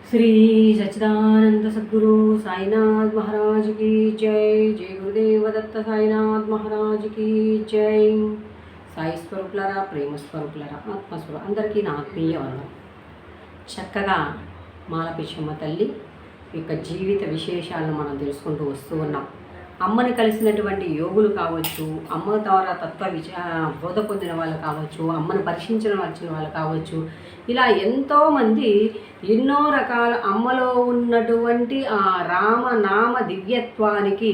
श्री सच्चिदानंद सद्गुरु साईनाथ महाराज की जय। जय गुरुदेव दत्त साईनाथ महाराज की जय। సాయి స్వరూపులారా, ప్రేమ స్వరూపులారా, ఆత్మస్వరూపు అందరికీ నా ఆత్మీయ వందనం. చక్కగా మాలపిచ్చమ్మ తల్లి యొక్క జీవిత విశేషాలను మనం తెలుసుకుంటూ వస్తూ ఉన్నాం. అమ్మని కలిసినటువంటి యోగులు కావచ్చు, అమ్మ ద్వారా బోధ పొందిన వాళ్ళు కావచ్చు, అమ్మను పరిశీలించిన వచ్చిన వాళ్ళు కావచ్చు, ఇలా ఎంతోమంది ఎన్నో రకాల అమ్మలో ఉన్నటువంటి ఆ రామనామ దివ్యత్వానికి,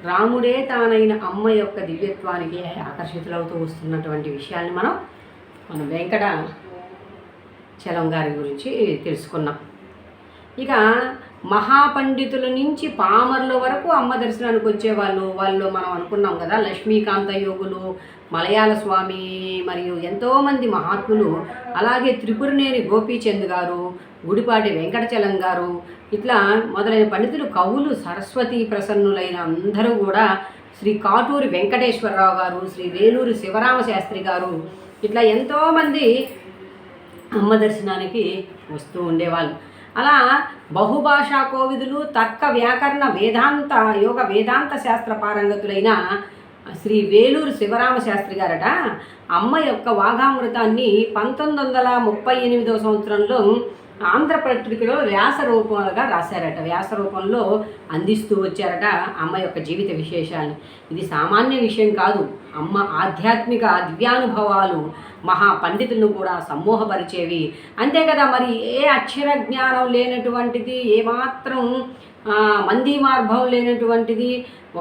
రాముడే తానైన అమ్మ యొక్క దివ్యత్వానికి ఆకర్షితులవుతూ వస్తున్నటువంటి విషయాన్ని మనం వెంకటాచలం గారి గురించి తెలుసుకున్నాం. ఇక మహాపండితుల నుంచి పామర్ల వరకు అమ్మ దర్శనానికి వచ్చేవాళ్ళు. మనం అనుకున్నాం కదా, లక్ష్మీకాంత యోగులు, మలయాళ స్వామి, మరియు ఎంతోమంది మహాత్ములు, అలాగే త్రిపురనేని గోపీచంద్ గారు, గుడిపాటి వెంకటచలం గారు, ఇట్లా మొదలైన పండితులు, కవులు, సరస్వతి ప్రసన్నులైన అందరూ కూడా, శ్రీ కాటూరి వెంకటేశ్వరరావు గారు, శ్రీ వేలూరి శివరామశాస్త్రి గారు, ఇట్లా ఎంతోమంది అమ్మ దర్శనానికి వస్తూ ఉండేవాళ్ళు. అలా బహుభాషా కోవిదులు, తర్క వ్యాకరణ వేదాంత యోగ వేదాంత శాస్త్ర పారంగతులైన శ్రీ వేలూరు శివరామశాస్త్రి గారట అమ్మ యొక్క వాఘామృతాన్ని 1938 సంవత్సరంలో ఆంధ్రపత్రికలో వ్యాసరూపంగా రాశారట. వ్యాసరూపంలో అందిస్తూ వచ్చారట అమ్మ యొక్క జీవిత విశేషాన్ని. ఇది సామాన్య విషయం కాదు. అమ్మ ఆధ్యాత్మిక దివ్యానుభవాలు మహా పండితులను కూడా సమ్మోహపరిచేవి. అంతే కదా, మరి ఏ అక్షర జ్ఞానం లేనటువంటిది, ఏమాత్రం మంది మార్భం లేనటువంటిది,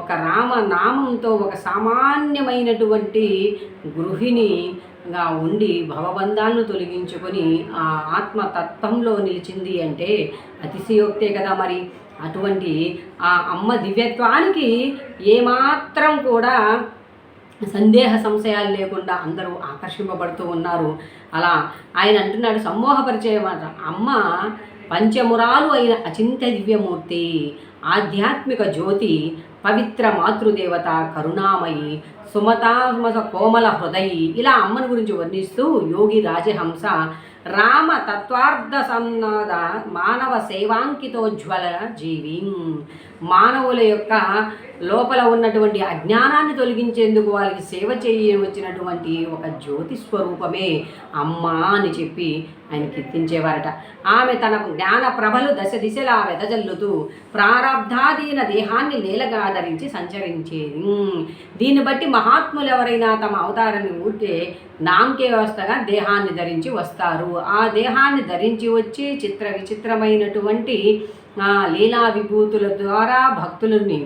ఒక రామనామంతో ఒక సామాన్యమైనటువంటి గృహిణిగా ఉండి భవబంధాలను తొలగించుకొని ఆ ఆత్మతత్వంలో నిలిచింది అంటే అతిశయోక్తే కదా. మరి అటువంటి ఆ అమ్మ దివ్యత్వానికి ఏమాత్రం కూడా సందేహ సంశయాలు లేకుండా అందరూ ఆకర్షింపబడుతూ ఉన్నారు. అలా ఆయన అంటున్నాడు, సమ్మోహపరిచయమాట అమ్మ పంచమురాలు అయిన అచింత దివ్యమూర్తి, ఆధ్యాత్మిక జ్యోతి, పవిత్ర మాతృదేవత, కరుణామయి, సుమతామస కోమల హృదయి. ఇలా అమ్మని గురించి వర్ణిస్తూ యోగి రాజహంస రామ తత్వార్థ సన్నాద మానవ సేవాంకితోజ్వల జీవి, మానవుల యొక్క లోపల ఉన్నటువంటి అజ్ఞానాన్ని తొలగించేందుకు వాళ్ళకి సేవ చేయవచ్చినటువంటి ఒక జ్యోతి స్వరూపమే అమ్మ అని చెప్పి ఆయన కీర్తించేవారట. ఆమె తన జ్ఞాన ప్రభలు దశ దిశలా వెదజల్లుతూ ప్రారబ్ధాధీన దేహాన్ని నేలగా ధరించి సంచరించేది. దీన్ని బట్టి మహాత్ములు ఎవరైనా తమ అవతారాన్ని ఊరికే నామకే వ్యవస్థగా దేహాన్ని ధరించి వస్తారు. ఆ దేహాన్ని ధరించి వచ్చి చిత్ర విచిత్రమైనటువంటి లీలా విభూతుల ద్వారా భక్తులని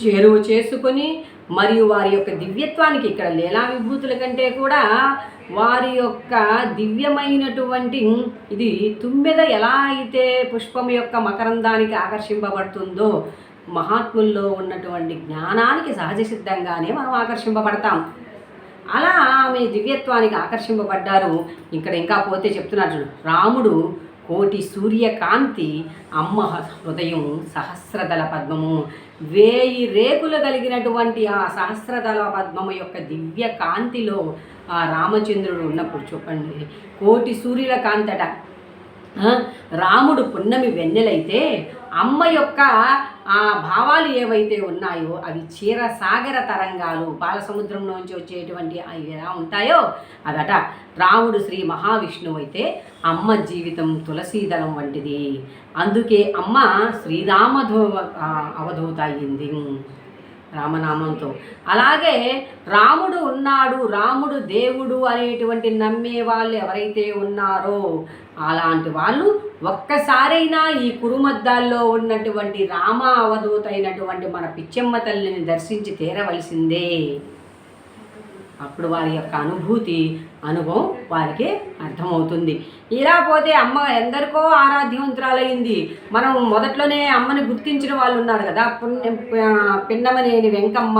చేరువ చేసుకొని, మరియు వారి యొక్క దివ్యత్వానికి, ఇక్కడ లీలా విభూతుల కంటే కూడా వారి యొక్క దివ్యమైనటువంటి, ఇది తుమ్మెద ఎలా అయితే పుష్పం యొక్క మకరందానికి ఆకర్షింపబడుతుందో, మహాత్ముల్లో ఉన్నటువంటి జ్ఞానానికి సహజ సిద్ధంగానే మనం ఆకర్షింపబడతాం. అలా ఆమె దివ్యత్వానికి ఆకర్షింపబడ్డారు. ఇక్కడ ఇంకా పోతే చెప్తున్నారు, రాముడు కోటి సూర్యకాంతి, అమ్మ హృదయం సహస్రదళ పద్మము, 1000 రేకులు కలిగినటువంటి ఆ సహస్రదళ పద్మము యొక్క దివ్య కాంతిలో ఆ రామచంద్రుడు ఉన్నప్పుడు చూపండి, కోటి సూర్యుల కాంతట. రాముడు పున్నమి వెన్నెలైతే అమ్మ యొక్క ఆ భావాలు ఏవైతే ఉన్నాయో అవి క్షీరసాగర తరంగాలు, బాలసముద్రంలోంచి వచ్చేటువంటి అవి ఎలా ఉంటాయో అదట. రాముడు శ్రీ మహావిష్ణువు అయితే అమ్మ జీవితం తులసీదళం వంటిది. అందుకే అమ్మ అవధూత అయ్యింది రామనామంతో. అలాగే రాముడు ఉన్నాడు, రాముడు దేవుడు అనేటువంటి నమ్మే వాళ్ళు ఎవరైతే ఉన్నారో అలాంటి వాళ్ళు ఒక్కసారైనా ఈ కురుమద్దాల్లో ఉన్నటువంటి రామ అవధూత అయినటువంటి మన పిచ్చమ్మ తల్లిని దర్శించి తీరవలసిందే. అప్పుడు వారి యొక్క అనుభవం వారికి అర్థమవుతుంది. ఇలా పోతే అమ్మ ఎందరికో ఆరాధ్యవంతురాలయ్యింది. మనం మొదట్లోనే అమ్మని గుర్తించిన వాళ్ళు ఉన్నారు కదా, పిన్నమనేని వెంకమ్మ,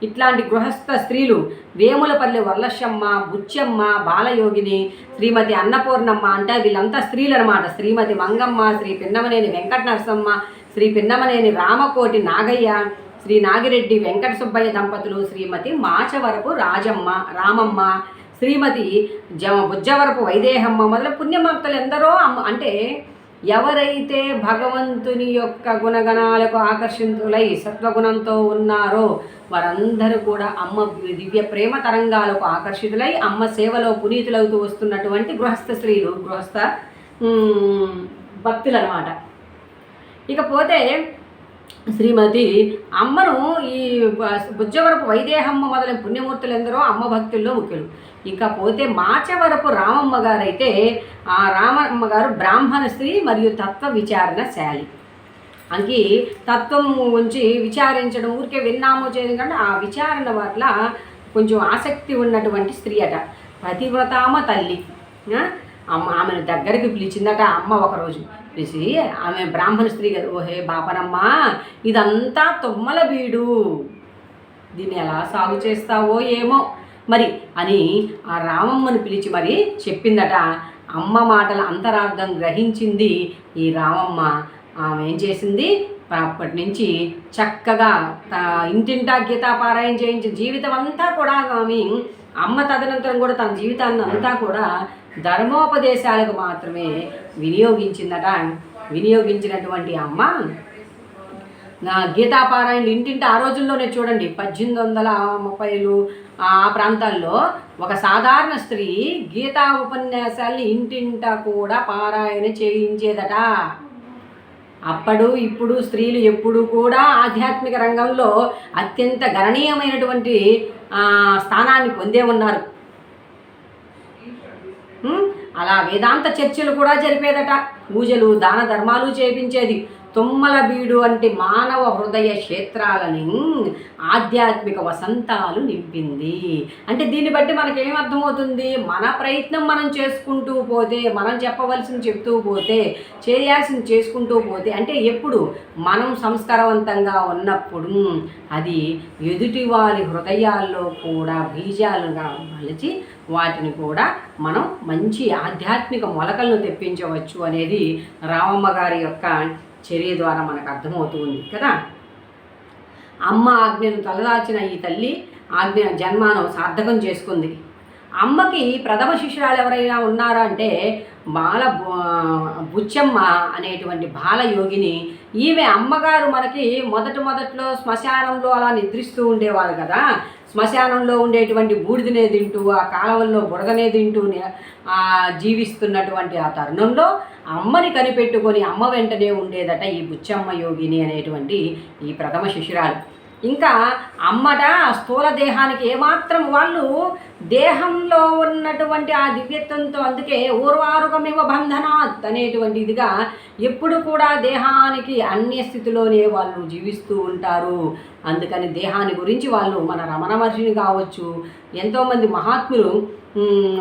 ఇట్లాంటి గృహస్థ స్త్రీలు, వేములపల్లి వల్లశమ్మ, బుచ్చమ్మ, బాలయోగిని, శ్రీమతి అన్నపూర్ణమ్మ, అంటే వీళ్ళంతా స్త్రీలు అనమాట. శ్రీమతి మంగమ్మ, శ్రీ పిన్నమనేని వెంకట నరసమ్మ, శ్రీ పిన్నమనేని రామకోటి నాగయ్య, శ్రీ నాగిరెడ్డి వెంకట సుబ్బయ్య దంపతులు, శ్రీమతి మాచవరపు రామమ్మ, శ్రీమతి బుజ్జవరపు వైదేహమ్మ మొదల పుణ్యమక్తలు ఎందరో అంటే ఎవరైతే భగవంతుని యొక్క గుణగణాలకు ఆకర్షితులై సత్వగుణంతో ఉన్నారో వారందరూ కూడా అమ్మ దివ్య ప్రేమ తరంగాలకు ఆకర్షితులై అమ్మ సేవలో పునీతులవుతూ వస్తున్నటువంటి గృహస్థ స్త్రీలు, గృహస్థ భక్తులు అన్నమాట. ఇకపోతే శ్రీమతి అమ్మను ఈ బుజ్జవరపు వైదేహమ్మ మొదలైన పుణ్యమూర్తులు ఎందరో అమ్మ భక్తుల్లో ముఖ్యులు. ఇకపోతే మాచవరపు రామమ్మ గారైతే ఆ రామమ్మ గారు బ్రాహ్మణ స్త్రీ మరియు తత్వ విచారణశాలి. అంకి తత్వం గురించి విచారించడం ఊరికే విన్నామో చేయడం కంటే ఆ విచారణ పట్ల కొంచెం ఆసక్తి ఉన్నటువంటి స్త్రీ అట. పతివ్రతామ తల్లి. ఆమెను దగ్గరికి పిలిచిందట అమ్మ ఒకరోజు. పిలిచి ఆమె బ్రాహ్మణ స్త్రీ కదా, ఓహే బాపనమ్మ ఇదంతా తుమ్మల బీడు, దీన్ని ఎలా సాగు చేస్తావో ఏమో మరి అని ఆ రామమ్మను పిలిచి మరి చెప్పిందట. అమ్మ మాటల అంతరార్థం గ్రహించింది ఈ రామమ్మ. ఆమె ఏం చేసింది, అప్పటి నుంచి చక్కగా ఇంటింటా గీతాపారాయణ చేయించి జీవితం అంతా కూడా ఆమె అమ్మ తదనంతరం కూడా తన జీవితాన్ని అంతా కూడా ధర్మోపదేశాలకు మాత్రమే వినియోగించిందట. వినియోగించినటువంటి అమ్మ గీతాపారాయణలు ఇంటింటి ఆ రోజుల్లోనే చూడండి 1830లు ఆ ప్రాంతాల్లో ఒక సాధారణ స్త్రీ గీతా ఉపన్యాసాల్ని ఇంటింటా కూడా పారాయణ చేయించేదట. అప్పుడు ఇప్పుడు స్త్రీలు ఎప్పుడు కూడా ఆధ్యాత్మిక రంగంలో అత్యంత గణనీయమైనటువంటి స్థానాన్ని పొందే ఉన్నారు. అలా వేదాంత చర్చలు కూడా జరిపేదట. పూజలు దాన ధర్మాలు చేయించేది. తుమ్మల బీడు అంటే మానవ హృదయ క్షేత్రాలని ఆధ్యాత్మిక వసంతాలు నింపింది. అంటే దీన్ని బట్టి మనకేమర్థమవుతుంది, మన ప్రయత్నం మనం చేసుకుంటూ పోతే, మనం చెప్పవలసింది చెప్తూ పోతే, చేయాల్సింది చేసుకుంటూ పోతే, అంటే ఎప్పుడు మనం సంస్కారవంతంగా ఉన్నప్పుడు అది ఎదుటి వారి హృదయాల్లో కూడా బీజాలుగా మలిచి వాటిని కూడా మనం మంచి ఆధ్యాత్మిక మొలకలను తెప్పించవచ్చు అనేది రామమ్మ గారి యొక్క చర్య ద్వారా మనకు అర్థమవుతూ ఉంది కదా. అమ్మ ఆజ్ఞను తలదాచిన ఈ తల్లి ఆజ్ఞ జన్మాను సార్థకం చేసుకుంది. అమ్మకి ప్రథమ శిష్యురాలు ఎవరైనా ఉన్నారా అంటే బుచ్చమ్మ అనేటువంటి బాలయోగిని. ఈమె అమ్మగారు మనకి మొదట్లో శ్మశానంలో అలా నిద్రిస్తూ ఉండేవారు కదా. శ్మశానంలో ఉండేటువంటి బూడిదనే తింటూ ఆ కాలవల్లో బురదనే తింటూ జీవిస్తున్నటువంటి ఆ తరుణంలో అమ్మని కనిపెట్టుకొని అమ్మ వెంటనే ఉండేదట ఈ బుచ్చమ్మ యోగిని అనేటువంటి ఈ ప్రథమ శిష్యురాలు. ఇంకా అమ్మట స్థూల దేహానికి ఏమాత్రం వాళ్ళు దేహంలో ఉన్నటువంటి ఆ దివ్యత్వంతో, అందుకే ఊర్వారుకమివ బంధనాత్ అనేటువంటి ఇదిగా ఎప్పుడు కూడా దేహానికి అన్య స్థితిలోనే వాళ్ళు జీవిస్తూ ఉంటారు. అందుకని దేహాన్ని గురించి వాళ్ళు మన రమణ మహర్షిని కావచ్చు, ఎంతోమంది మహాత్ములు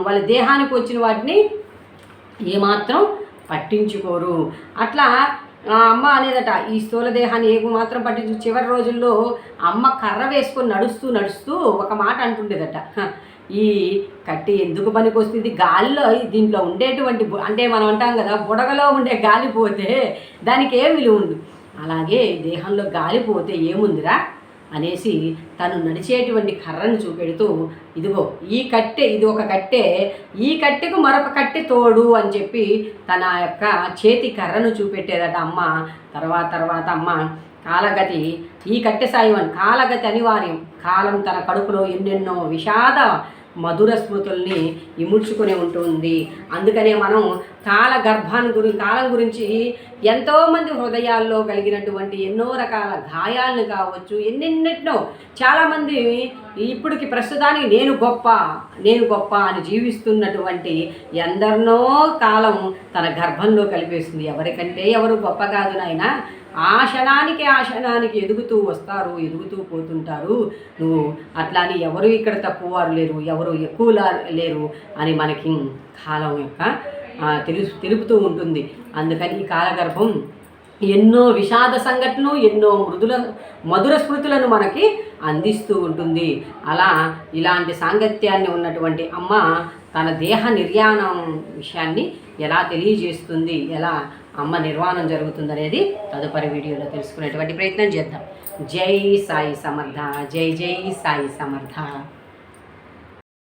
వాళ్ళ దేహానికి వచ్చిన వాటిని ఏమాత్రం పట్టించుకోరు. అట్లా అమ్మ అనేదట ఈ స్థూల దేహాన్ని ఏమాత్రం పట్టించు. చివరి రోజుల్లో అమ్మ కర్ర వేసుకొని నడుస్తూ ఒక మాట అంటుండేదట, ఈ కట్టి ఎందుకు పనికి వస్తుంది, గాలిలో దీంట్లో ఉండేటువంటి అంటే మనం అంటాం కదా బుడగలో ఉండే గాలి పోతే దానికి ఏం విలువ ఉంది, అలాగే దేహంలో గాలి పోతే ఏముందిరా అనేసి తను నడిచేటువంటి కర్రను చూపెడుతూ ఇదిగో ఈ కట్టె, ఇది ఒక కట్టె, ఈ కట్టెకు మరొక కట్టె తోడు అని చెప్పి తన యొక్క చేతి కర్రను చూపెట్టేదట అమ్మ. తర్వాత అమ్మ కాలగతి, ఈ కట్టె సాయం కాలగతి అనివార్యం. కాలం తన కడుపులో ఎన్నెన్నో విషాద మధుర స్మృతుల్ని ఇముడ్చుకుని ఉంటుంది. అందుకనే మనం కాలం గురించి ఎంతోమంది హృదయాల్లో కలిగినటువంటి ఎన్నో రకాల గాయాలను కావచ్చు, ఎన్నెన్నెన్నో చాలామంది ఇప్పటికి ప్రస్తుతానికి నేను గొప్ప అని జీవిస్తున్నటువంటి ఎందరినో కాలం తన గర్భంలో కలిపేస్తుంది. ఎవరికంటే ఎవరు గొప్ప కాదు నాయన, ఆ క్షణానికి ఎదుగుతూ వస్తారు, ఎదుగుతూ పోతుంటారు. నువ్వు అట్లాని ఎవరు ఇక్కడ తక్కువ వారు లేరు, ఎవరు ఎక్కువ లేరు అని మనకి కాలం యొక్క తెలుపుతూ ఉంటుంది. అందుకని ఈ కాలగర్భం ఎన్నో విషాద సంఘటనలు, ఎన్నో మధుర స్మృతులను మనకి అందిస్తూ ఉంటుంది. ఇలాంటి సాంగత్యాన్ని ఉన్నటువంటి అమ్మ తన దేహ నిర్యాణం విషయాన్ని ఎలా తెలియజేస్తుంది, ఎలా అమ్మ నిర్వాణం జరుగుతుంది అనేది తదుపరి వీడియోలో తెలుసుకునేటువంటి ప్రయత్నం చేద్దాం. జై సాయి సమర్థ, జై జై సాయి సమర్థ.